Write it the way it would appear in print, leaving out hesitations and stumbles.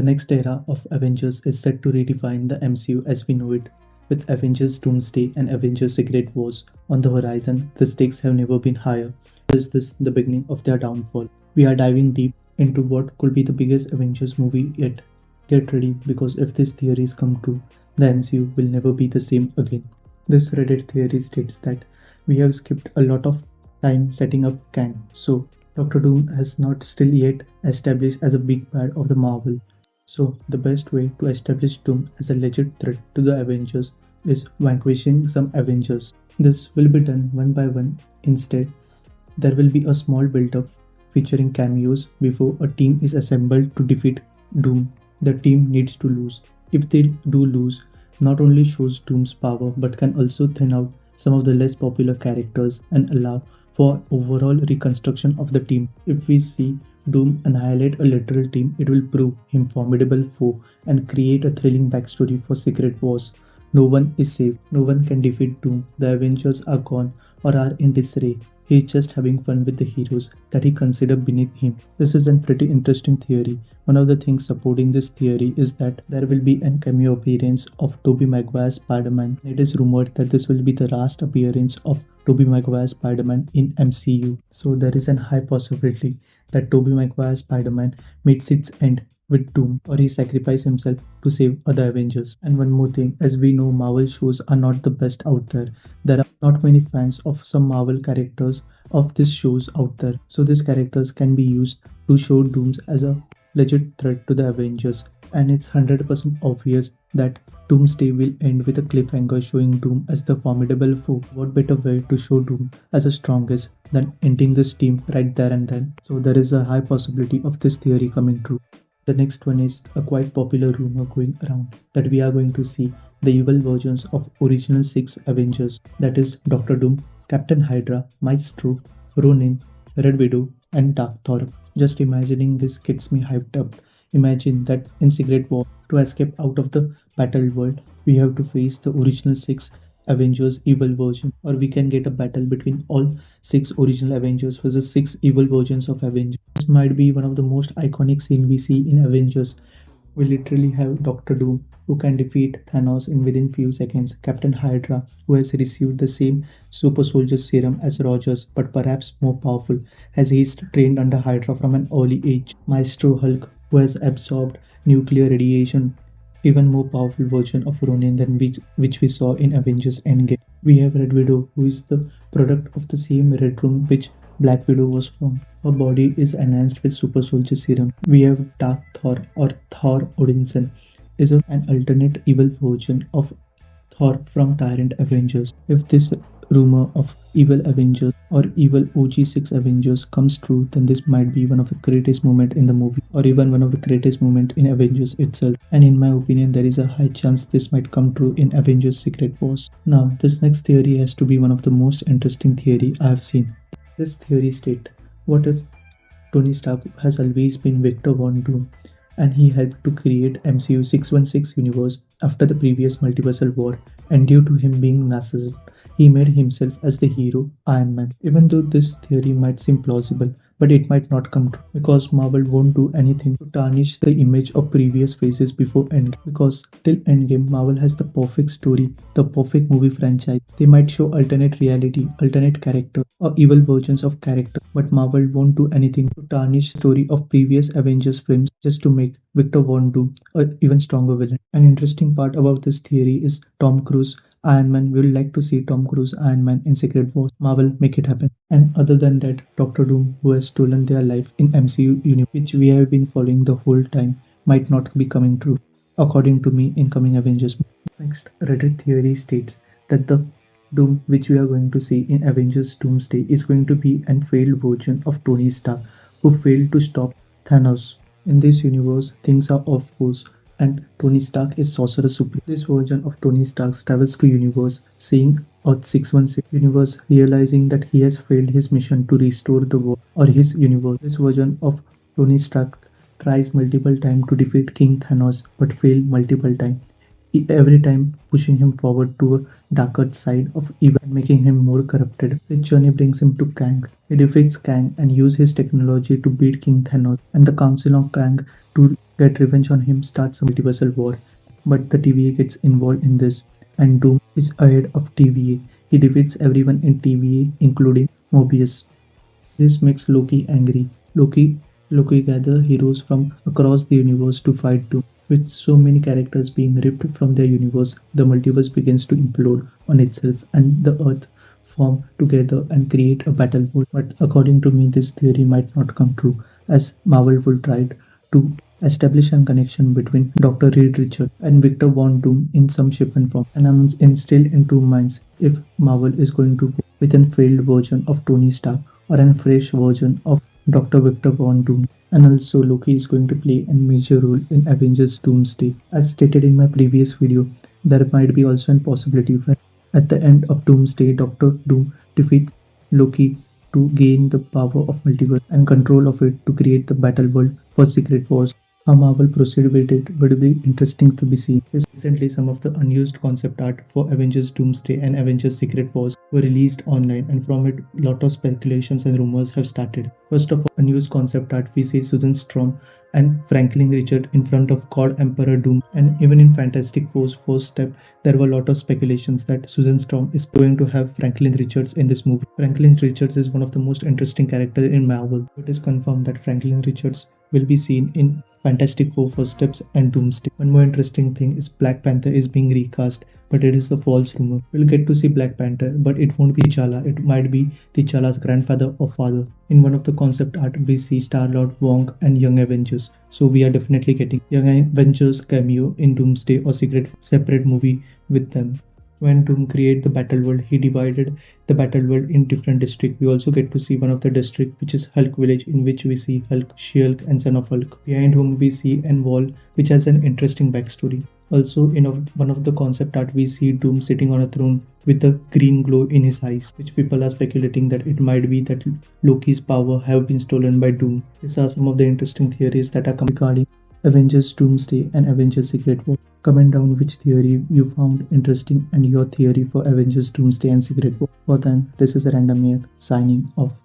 The next era of Avengers is set to redefine the MCU as we know it. With Avengers Doomsday and Avengers Secret Wars on the horizon, the stakes have never been higher. Is this the beginning of their downfall? We are diving deep into what could be the biggest Avengers movie yet. Get ready because if these theories come true, the MCU will never be the same again. This Reddit theory states that we have skipped a lot of time setting up Kang, so Doctor Doom has not still yet established as a big bad of the Marvel. So, the best way to establish Doom as a legit threat to the Avengers is vanquishing some Avengers. This will be done one by one. Instead, there will be a small build-up featuring cameos before a team is assembled to defeat Doom. The team needs to lose. If they do lose, not only shows Doom's power but can also thin out some of the less popular characters and allow for overall reconstruction of the team. If we see Doom annihilate a literal team, it will prove him formidable foe and create a thrilling backstory for Secret Wars. No one is safe, no one can defeat Doom. The Avengers are gone or are in disarray. He is just having fun with the heroes that he considers beneath him. This is a pretty interesting theory. One of the things supporting this theory is that there will be a cameo appearance of Tobey Maguire's Spider-Man. It is rumored that this will be the last appearance of Tobey Maguire's Spider-Man in MCU. So there is a high possibility that Tobey Maguire's Spider-Man meets its end with Doom or he sacrifices himself to save other Avengers. And one more thing, as we know Marvel shows are not the best out there. There are not many fans of some Marvel characters of these shows out there. So these characters can be used to show Doom as a legit threat to the Avengers. And it's 100% obvious that Doomsday will end with a cliffhanger showing Doom as the formidable foe. What better way to show Doom as the strongest than ending this team right there and then? So there is a high possibility of this theory coming true. The next one is a quite popular rumor going around that we are going to see the evil versions of original 6 Avengers, that is Doctor Doom, Captain Hydra, Maestro, Ronin, Red Widow and Dark Thor. Just imagining this gets me hyped up. Imagine that in Secret War, to escape out of the battle world, we have to face the original 6 Avengers evil version, or we can get a battle between all 6 original Avengers versus 6 evil versions of Avengers. This might be one of the most iconic scenes we see in Avengers. We literally have Doctor Doom who can defeat Thanos in within few seconds, Captain Hydra who has received the same super soldier serum as Rogers but perhaps more powerful as he is trained under Hydra from an early age, Maestro Hulk who has absorbed nuclear radiation, even more powerful version of Ronin than which we saw in Avengers Endgame. We have Red Widow who is the product of the same Red Room which Black Widow was from. Her body is enhanced with super soldier serum. We have Dark Thor or Thor Odinson is an alternate evil version of Thor from Tyrant Avengers. If this rumor of evil Avengers or evil OG6 Avengers comes true, then this might be one of the greatest moments in the movie or even one of the greatest moments in Avengers itself. And in my opinion, there is a high chance this might come true in Avengers Secret Wars. Now, this next theory has to be one of the most interesting theory I have seen. This theory states, what if Tony Stark has always been Victor Von Doom and he helped to create MCU 616 universe after the previous multiversal war, and due to him being narcissist, he made himself as the hero Iron Man. Even though this theory might seem plausible, but it might not come true because Marvel won't do anything to tarnish the image of previous phases before Endgame, because till Endgame Marvel has the perfect story, the perfect movie franchise. They might show alternate reality, alternate character or evil versions of character, but Marvel won't do anything to tarnish the story of previous Avengers films just to make Victor Von Doom an even stronger villain. An interesting part about this theory is Tom Cruise Iron Man. We would like to see Tom Cruise Iron Man in Secret Wars. Marvel, make it happen. And other than that, Doctor Doom, who has stolen their life in MCU universe, which we have been following the whole time, might not be coming true, according to me, in coming Avengers. Next, Reddit theory states that the Doom which we are going to see in Avengers Doomsday is going to be an failed version of Tony Stark who failed to stop Thanos. In this universe, things are off course and Tony Stark is Sorcerer Supreme. This version of Tony Stark travels to universe, seeing Earth 616 universe, realizing that he has failed his mission to restore the world or his universe. This version of Tony Stark tries multiple times to defeat King Thanos but failed multiple times. every time pushing him forward to a darker side of evil and making him more corrupted. His journey brings him to Kang. He defeats Kang and uses his technology to beat King Thanos, and the Council of Kang, to get revenge on him, starts a multiversal war. But the TVA gets involved in this, and Doom is ahead of TVA. He defeats everyone in TVA, including Mobius. This makes Loki angry. Loki gathers heroes from across the universe to fight Doom. With so many characters being ripped from their universe, the multiverse begins to implode on itself and the Earth form together and create a battle world. But according to me, this theory might not come true, as Marvel will try to establish a connection between Dr. Reed Richards and Victor Von Doom in some shape and form. And I'm still in two minds if Marvel is going to go with a failed version of Tony Stark or a fresh version of Dr. Victor Von Doom. And also Loki is going to play a major role in Avengers Doomsday. As stated in my previous video, there might be also a possibility where at the end of Doomsday, Doctor Doom defeats Loki to gain the power of multiverse and control of it to create the battle world for Secret Wars. How Marvel proceed with it would be interesting to be seen. Recently, some of the unused concept art for Avengers Doomsday and Avengers Secret Wars were released online, and from it, a lot of speculations and rumors have started. First of all, unused concept art, we see Susan Storm and Franklin Richards in front of God Emperor Doom, and even in Fantastic Four's first step, there were a lot of speculations that Susan Storm is going to have Franklin Richards in this movie. Franklin Richards is one of the most interesting characters in Marvel. It is confirmed that Franklin Richards will be seen in Fantastic Four First Steps and Doomsday. One more interesting thing is Black Panther is being recast, but it is a false rumor. We'll get to see Black Panther, but it won't be T'Challa. It might be T'Challa's grandfather or father. In one of the concept art, we see Star-Lord, Wong, and Young Avengers. So we are definitely getting Young Avengers cameo in Doomsday or Secret separate movie with them. When Doom created the battle world, he divided the battle world in different districts. We also get to see one of the districts, which is Hulk Village, in which we see Hulk, She-Hulk, and Son of Hulk. Behind whom we see an wall, which has an interesting backstory. Also, in one of the concept art, we see Doom sitting on a throne with a green glow in his eyes, which people are speculating that it might be that Loki's power have been stolen by Doom. These are some of the interesting theories that are coming regarding Avengers Doomsday and Avengers Secret War. Comment down which theory you found interesting and your theory for Avengers Doomsday and Secret War. For then, this is a random here signing off.